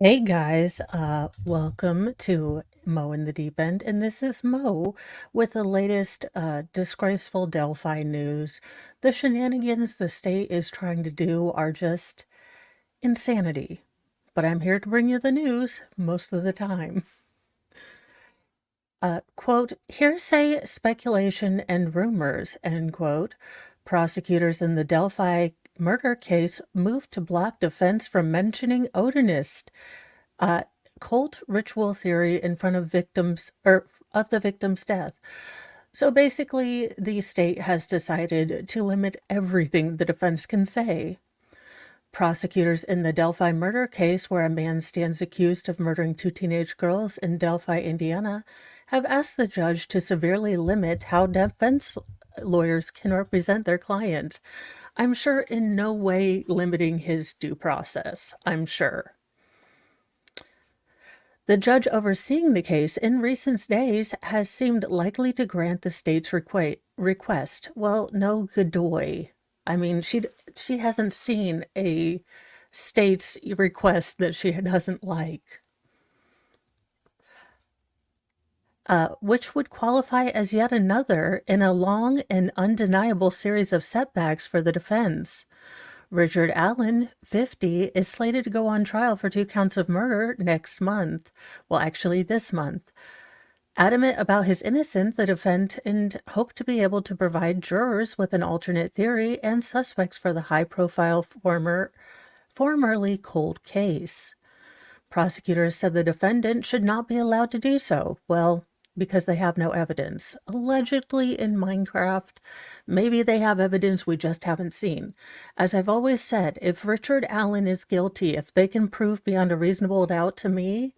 Hey guys, welcome to Mo in the Deep End, and this is Mo with the latest disgraceful Delphi news. The shenanigans the state is trying to do are just insanity, but I'm here to bring you the news most of the time. Quote, hearsay, speculation, and rumors, end quote. Prosecutors in the Delphi murder case moved to block defense from mentioning Odinist uh, cult ritual theory in front of victims or of the victim's death. So basically, the state has decided to limit everything the defense can say. Prosecutors in the Delphi murder case, where a man stands accused of murdering two teenage girls in Delphi, Indiana, have asked the judge to severely limit how defense lawyers can represent their client. I'm sure in no way limiting his due process, I'm sure. The judge overseeing the case in recent days has seemed likely to grant the state's request. Well, no goodoy. I mean, she hasn't seen a state's request that she doesn't like, which would qualify as yet another in a long and undeniable series of setbacks for the defense. Richard Allen, 50, is slated to go on trial for 2 counts of murder next month. Well, actually, this month. Adamant about his innocence, the defendant hoped to be able to provide jurors with an alternate theory and suspects for the high-profile formerly cold case. Prosecutors said the defendant should not be allowed to do so. Well, because they have no evidence. Allegedly in Minecraft, maybe they have evidence we just haven't seen. As I've always said, if Richard Allen is guilty, if they can prove beyond a reasonable doubt to me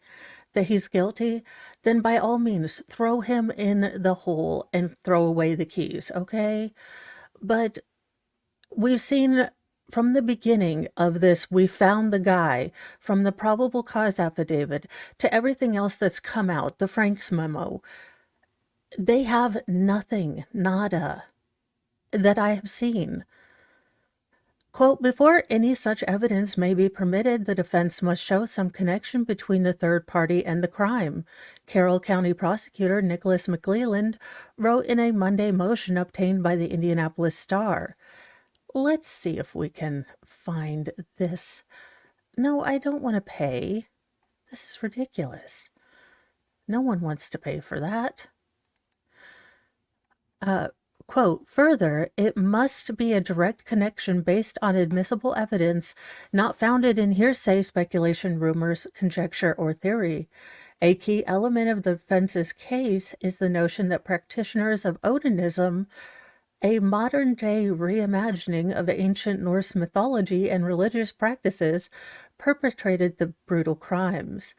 that he's guilty, then by all means throw him in the hole and throw away the keys, okay? But we've seen from the beginning of this, we found the guy, from the probable cause affidavit to everything else that's come out, the Franks memo. They have nothing, nada, that I have seen. Quote, before any such evidence may be permitted, the defense must show some connection between the third party and the crime. Carroll County Prosecutor Nicholas McClelland wrote in a Monday motion obtained by the Indianapolis Star. Let's see if we can find this. No, I don't want to pay. This is ridiculous. No one wants to pay for that. Quote, further, it must be a direct connection based on admissible evidence, not founded in hearsay, speculation, rumors, conjecture, or theory. A key element of the defense's case is the notion that practitioners of Odinism, a modern-day reimagining of ancient Norse mythology and religious practices, perpetrated the brutal crimes.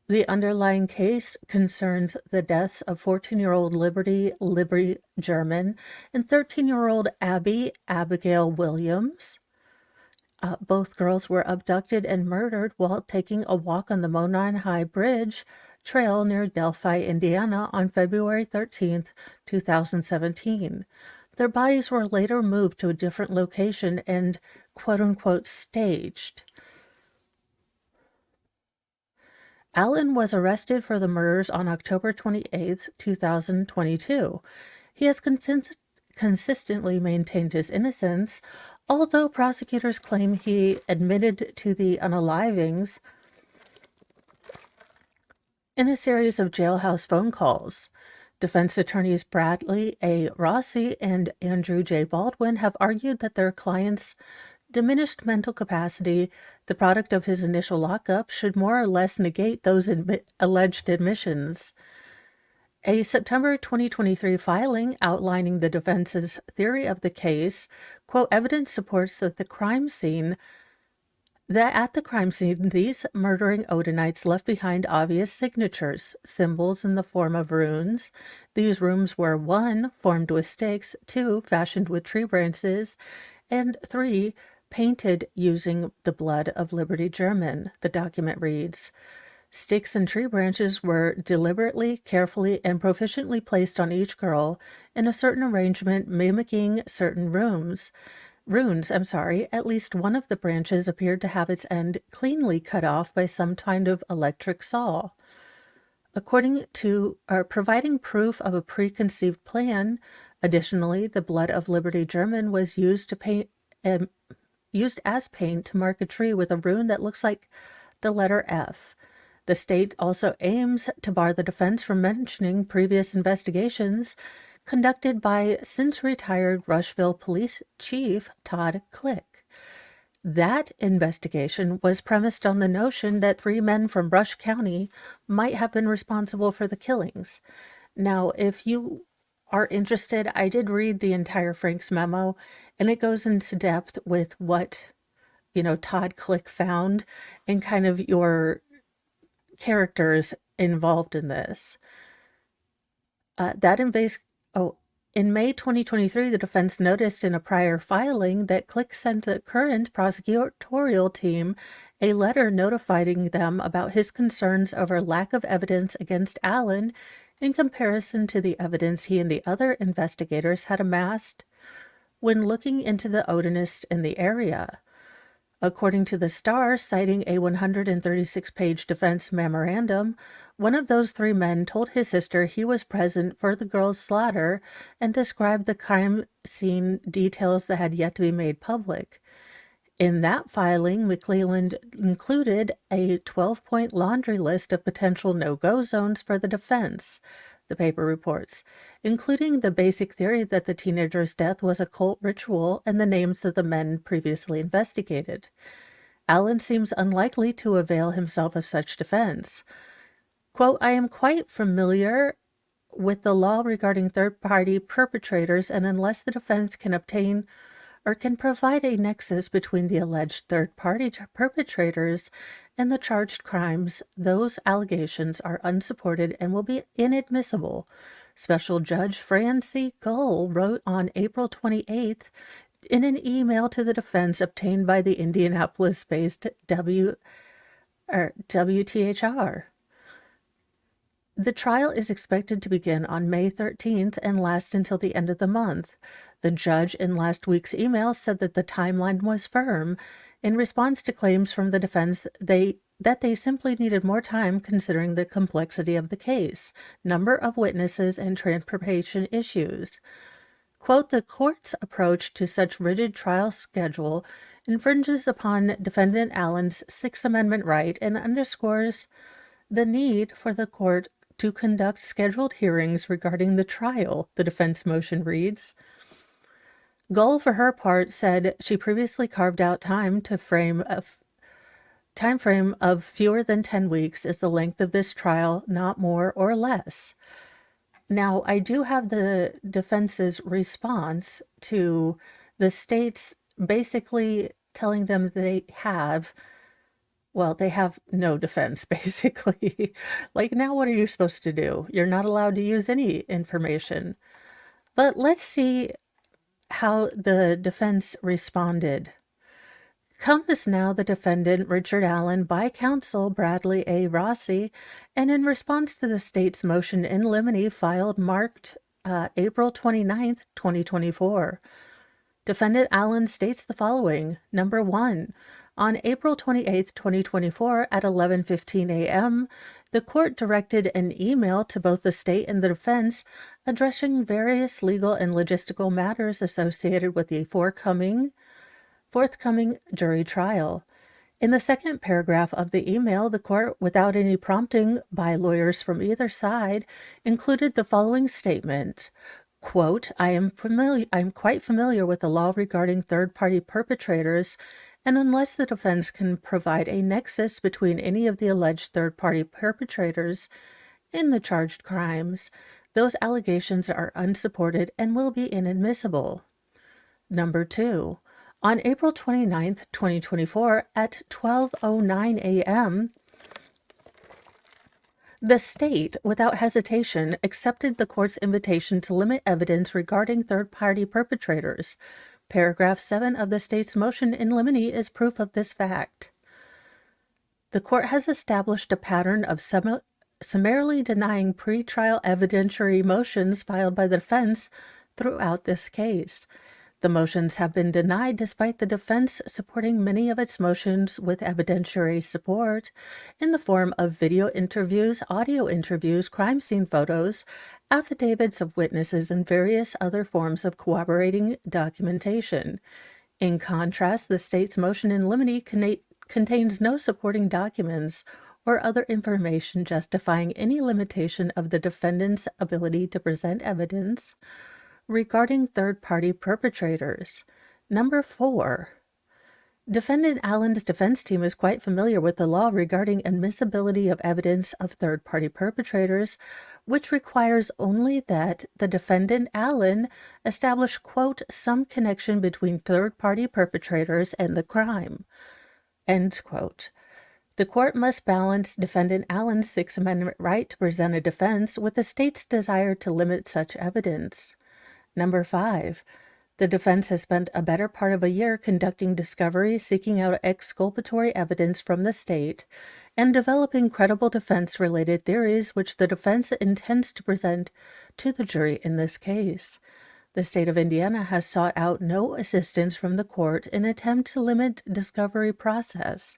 The underlying case concerns the deaths of 14-year-old Liberty German and 13-year-old Abigail Williams. Both girls were abducted and murdered while taking a walk on the Monon High Bridge Trail near Delphi, Indiana on February 13, 2017. Their bodies were later moved to a different location and quote-unquote staged. Allen was arrested for the murders on October 28, 2022. He has consistently maintained his innocence, although prosecutors claim he admitted to the unalivings in a series of jailhouse phone calls. Defense attorneys Bradley A. Rossi and Andrew J. Baldwin have argued that their client's diminished mental capacity, the product of his initial lockup, should more or less negate those alleged admissions. A September 2023 filing outlining the defense's theory of the case, quote, evidence supports that at the crime scene, these murdering Odinites left behind obvious signatures, symbols in the form of runes. These runes were 1. Formed with stakes, 2. Fashioned with tree branches, and 3. Painted using the blood of Liberty German, the document reads. Sticks and tree branches were deliberately, carefully, and proficiently placed on each girl in a certain arrangement mimicking certain rooms. At least one of the branches appeared to have its end cleanly cut off by some kind of electric saw. According to providing proof of a preconceived plan, additionally, the blood of Liberty German was used as paint to mark a tree with a rune that looks like the letter F. The state also aims to bar the defense from mentioning previous investigations conducted by since-retired Rushville Police Chief Todd Click. That investigation was premised on the notion that 3 men from Rush County might have been responsible for the killings. Now, if you are interested, I did read the entire Frank's memo, and it goes into depth with what, Todd Click found and kind of your characters involved in this. In May 2023, the defense noticed in a prior filing that Click sent the current prosecutorial team a letter notifying them about his concerns over lack of evidence against Allen in comparison to the evidence he and the other investigators had amassed when looking into the Odinists in the area. According to the Star, citing a 136-page defense memorandum, one of those 3 men told his sister he was present for the girl's slaughter and described the crime scene details that had yet to be made public. In that filing, McClelland included a 12-point laundry list of potential no-go zones for the defense, the paper reports, including the basic theory that the teenager's death was a cult ritual and the names of the men previously investigated. Allen seems unlikely to avail himself of such defense. Quote, I am quite familiar with the law regarding third-party perpetrators, and unless the defense can obtain or can provide a nexus between the alleged third-party perpetrators and the charged crimes, those allegations are unsupported and will be inadmissible. Special Judge Francie Gull wrote on April 28th in an email to the defense obtained by the Indianapolis-based WTHR. The trial is expected to begin on May 13th and last until the end of the month. The judge in last week's email said that the timeline was firm in response to claims from the defense that they simply needed more time considering the complexity of the case, number of witnesses, and transportation issues. Quote, the court's approach to such rigid trial schedule infringes upon defendant Allen's Sixth Amendment right and underscores the need for the court to conduct scheduled hearings regarding the trial, the defense motion reads. Gull, for her part, said she previously carved out time frame of fewer than 10 weeks is the length of this trial, not more or less. Now, I do have the defense's response to the states basically telling them they have no defense, basically. Like, now what are you supposed to do? You're not allowed to use any information. But let's see how the defense responded. Comes now the defendant, Richard Allen, by counsel Bradley A. Rossi, and in response to the state's motion in limine filed marked April 29th, 2024. Defendant Allen states the following. Number 1. On April 28, 2024, at 11:15 a.m., the court directed an email to both the state and the defense addressing various legal and logistical matters associated with the forthcoming jury trial. In the second paragraph of the email, the court, without any prompting by lawyers from either side, included the following statement. Quote, I am quite familiar with the law regarding third-party perpetrators, and unless the defense can provide a nexus between any of the alleged third-party perpetrators in the charged crimes, those allegations are unsupported and will be inadmissible. Number 2. On April 29th, 2024, at 12:09 a.m., the state, without hesitation, accepted the court's invitation to limit evidence regarding third-party perpetrators. Paragraph 7 of the state's motion in limine is proof of this fact. The court has established a pattern of summarily denying pretrial evidentiary motions filed by the defense throughout this case. The motions have been denied despite the defense supporting many of its motions with evidentiary support in the form of video interviews, audio interviews, crime scene photos, affidavits of witnesses, and various other forms of corroborating documentation. In contrast, the state's motion in limine contains no supporting documents or other information justifying any limitation of the defendant's ability to present evidence regarding third-party perpetrators. Number 4. Defendant Allen's defense team is quite familiar with the law regarding admissibility of evidence of third-party perpetrators, which requires only that the defendant Allen establish, quote, some connection between third-party perpetrators and the crime, end quote. The court must balance defendant Allen's Sixth Amendment right to present a defense with the state's desire to limit such evidence. Number 5. The defense has spent a better part of a year conducting discovery, seeking out exculpatory evidence from the state, and developing credible defense-related theories which the defense intends to present to the jury in this case. The state of Indiana has sought out no assistance from the court in an attempt to limit discovery process.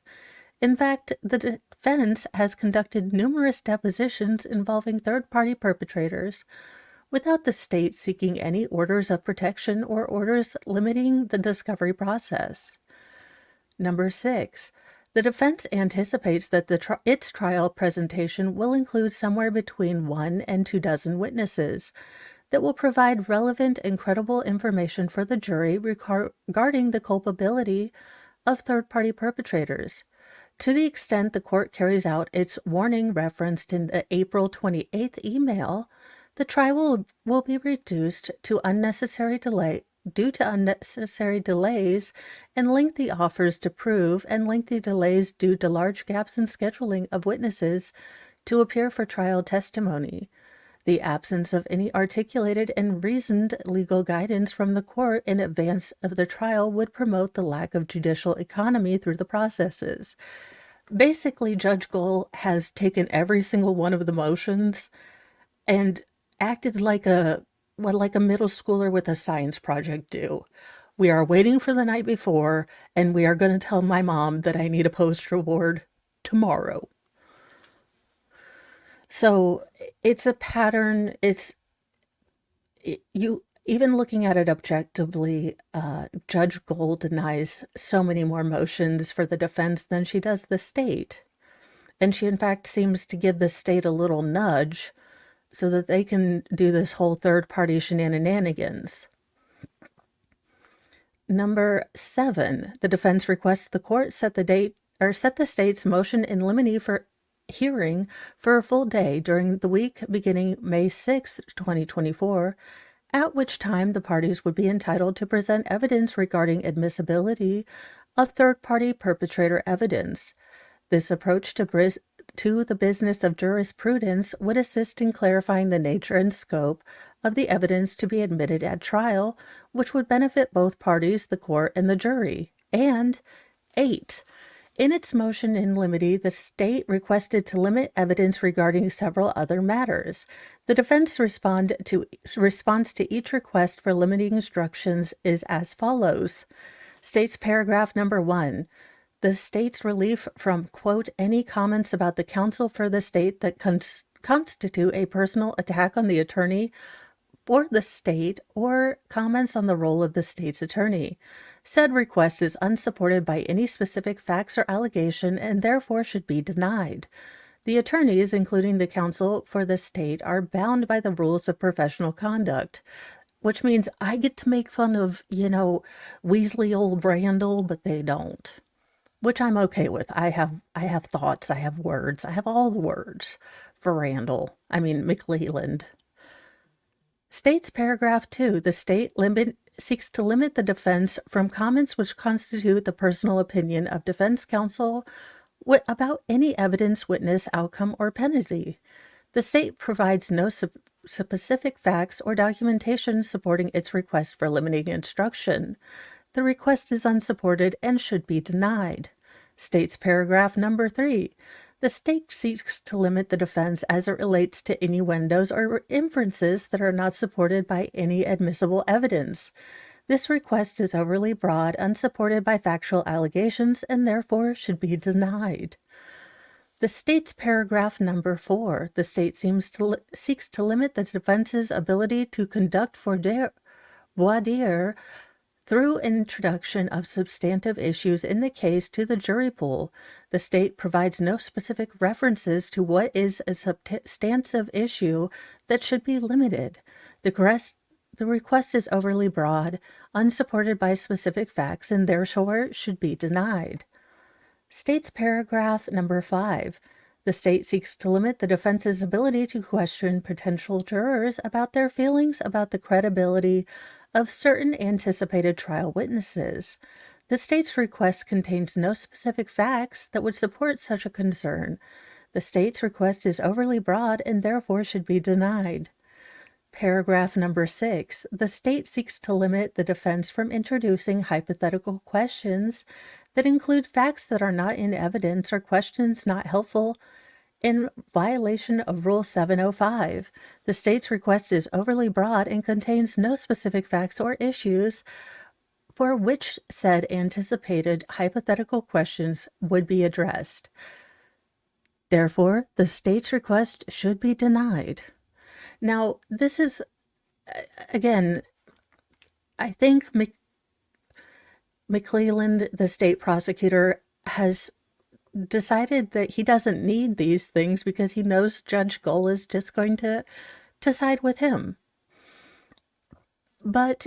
In fact, the defense has conducted numerous depositions involving third-party perpetrators, without the state seeking any orders of protection or orders limiting the discovery process. Number 6. The defense anticipates that its trial presentation will include somewhere between 1 and 2 dozen witnesses that will provide relevant and credible information for the jury regarding the culpability of third-party perpetrators. To the extent the court carries out its warning referenced in the April 28th email, the trial will be reduced to due to unnecessary delays and lengthy offers to prove and lengthy delays due to large gaps in scheduling of witnesses to appear for trial testimony. The absence of any articulated and reasoned legal guidance from the court in advance of the trial would promote the lack of judicial economy through the processes. Basically, Judge Gohl has taken every single one of the motions and acted like a middle schooler with a science project do. We are waiting for the night before, and we are going to tell my mom that I need a post-reward tomorrow. So it's a pattern. Even looking at it objectively, Judge Gohl denies so many more motions for the defense than she does the state. And she, in fact, seems to give the state a little nudge so that they can do this whole third-party shenanigans. Number 7, the defense requests the court set the state's motion in limine for hearing for a full day during the week beginning May 6, 2024, at which time the parties would be entitled to present evidence regarding admissibility of third-party perpetrator evidence. This approach to the business of jurisprudence would assist in clarifying the nature and scope of the evidence to be admitted at trial, which would benefit both parties, the court, and the jury. And 8. In its motion in limine, the state requested to limit evidence regarding several other matters. The defense response to each request for limiting instructions is as follows. States paragraph number 1. The state's relief from, quote, any comments about the counsel for the state that constitute a personal attack on the attorney for the state or comments on the role of the state's attorney. Said request is unsupported by any specific facts or allegation and therefore should be denied. The attorneys, including the counsel for the state, are bound by the rules of professional conduct, which means I get to make fun of, Weasley old Randall, but they don't. Which I'm okay with. I have thoughts, I have words, I have all the words for McLeland. States paragraph 2, the state seeks to limit the defense from comments which constitute the personal opinion of defense counsel about any evidence, witness, outcome, or penalty. The state provides no specific facts or documentation supporting its request for limiting instruction. The request is unsupported and should be denied. States paragraph number 3. The state seeks to limit the defense as it relates to innuendos or inferences that are not supported by any admissible evidence. This request is overly broad, unsupported by factual allegations, and therefore should be denied. The state's paragraph number 4, the state seeks to limit the defense's ability to conduct voir dire through introduction of substantive issues in the case to the jury pool. The state provides no specific references to what is a substantive issue that should be limited. The request is overly broad, unsupported by specific facts, and therefore should be denied. State's paragraph number 5. The state seeks to limit the defense's ability to question potential jurors about their feelings about the credibility of certain anticipated trial witnesses. The state's request contains no specific facts that would support such a concern. The state's request is overly broad and therefore should be denied. Paragraph number 6. The state seeks to limit the defense from introducing hypothetical questions that include facts that are not in evidence or questions not helpful in violation of Rule 705. The state's request is overly broad and contains no specific facts or issues for which said anticipated hypothetical questions would be addressed. Therefore, the state's request should be denied. Now, this is, again, I think McClelland, the state prosecutor, has decided that he doesn't need these things because he knows Judge Gull is just going to side with him. But,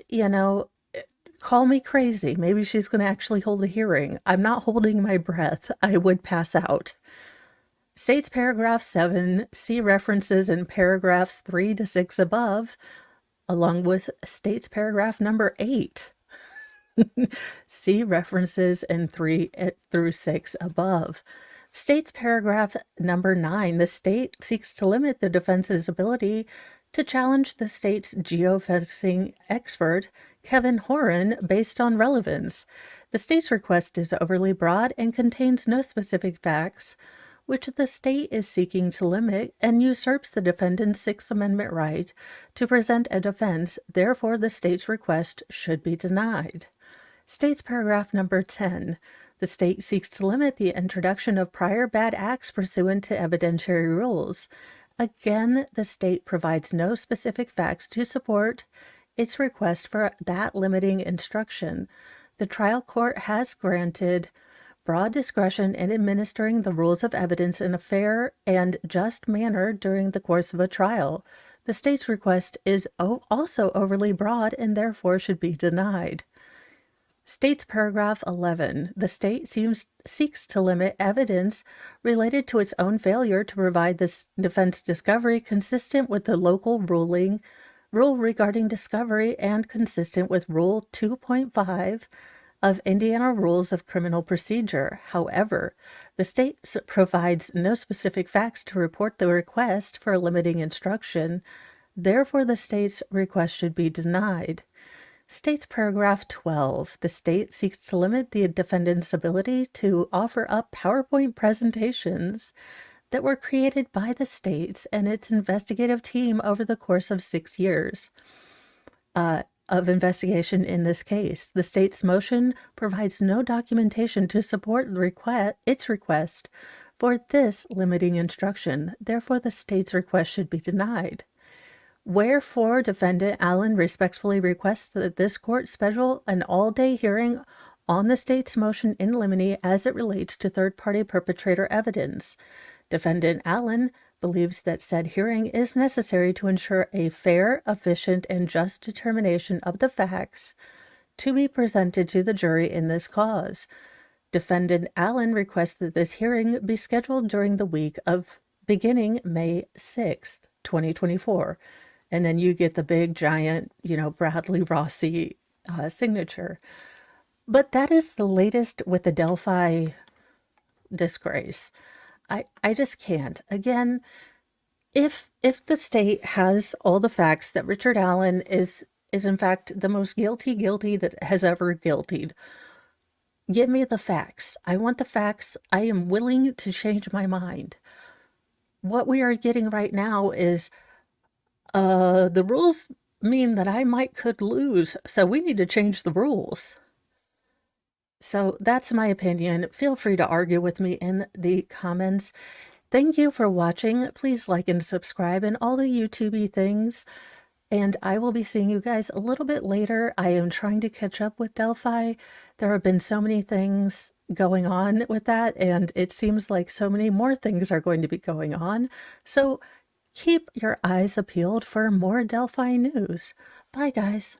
call me crazy. Maybe she's going to actually hold a hearing. I'm not holding my breath. I would pass out. State's paragraph 7, see references in paragraphs 3 to 6 above, along with state's paragraph number 8. See references in 3 through 6 above. State's paragraph number 9, the state seeks to limit the defense's ability to challenge the state's geofencing expert, Kevin Horan, based on relevance. The state's request is overly broad and contains no specific facts, which the state is seeking to limit, and usurps the defendant's Sixth Amendment right to present a defense. Therefore, the state's request should be denied. State's paragraph number 10. The state seeks to limit the introduction of prior bad acts pursuant to evidentiary rules. Again, the state provides no specific facts to support its request for that limiting instruction. The trial court has granted broad discretion in administering the rules of evidence in a fair and just manner during the course of a trial. The state's request is also overly broad and therefore should be denied. State's paragraph 11. The state seeks to limit evidence related to its own failure to provide this defense discovery consistent with the local rule regarding discovery and consistent with Rule 2.5 of Indiana Rules of Criminal Procedure. However, the state provides no specific facts to report the request for a limiting instruction. Therefore, the state's request should be denied. State's paragraph 12. The state seeks to limit the defendant's ability to offer up PowerPoint presentations that were created by the state and its investigative team over the course of 6 years of investigation in this case. The state's motion provides no documentation to support its request for this limiting instruction. Therefore, the state's request should be denied. Wherefore, defendant Allen respectfully requests that this court schedule an all-day hearing on the state's motion in limine as it relates to third-party perpetrator evidence. Defendant Allen believes that said hearing is necessary to ensure a fair, efficient, and just determination of the facts to be presented to the jury in this cause. Defendant Allen requests that this hearing be scheduled during the week of beginning May 6th, 2024. And then you get the big, giant, Bradley Rossi signature. But that is the latest with the Delphi disgrace. I just can't. Again, if the state has all the facts that Richard Allen is in fact the most guilty that has ever guiltied, give me the facts. I want the facts. I am willing to change my mind. What we are getting right now is the rules mean that I could lose, so we need to change the rules. So that's my opinion. Feel free to argue with me in the comments. Thank you for watching. Please like and subscribe and all the YouTube-y things. And I will be seeing you guys a little bit later. I am trying to catch up with Delphi. There have been so many things going on with that, and it seems like so many more things are going to be going on. So keep your eyes peeled for more Delphi news. Bye, guys.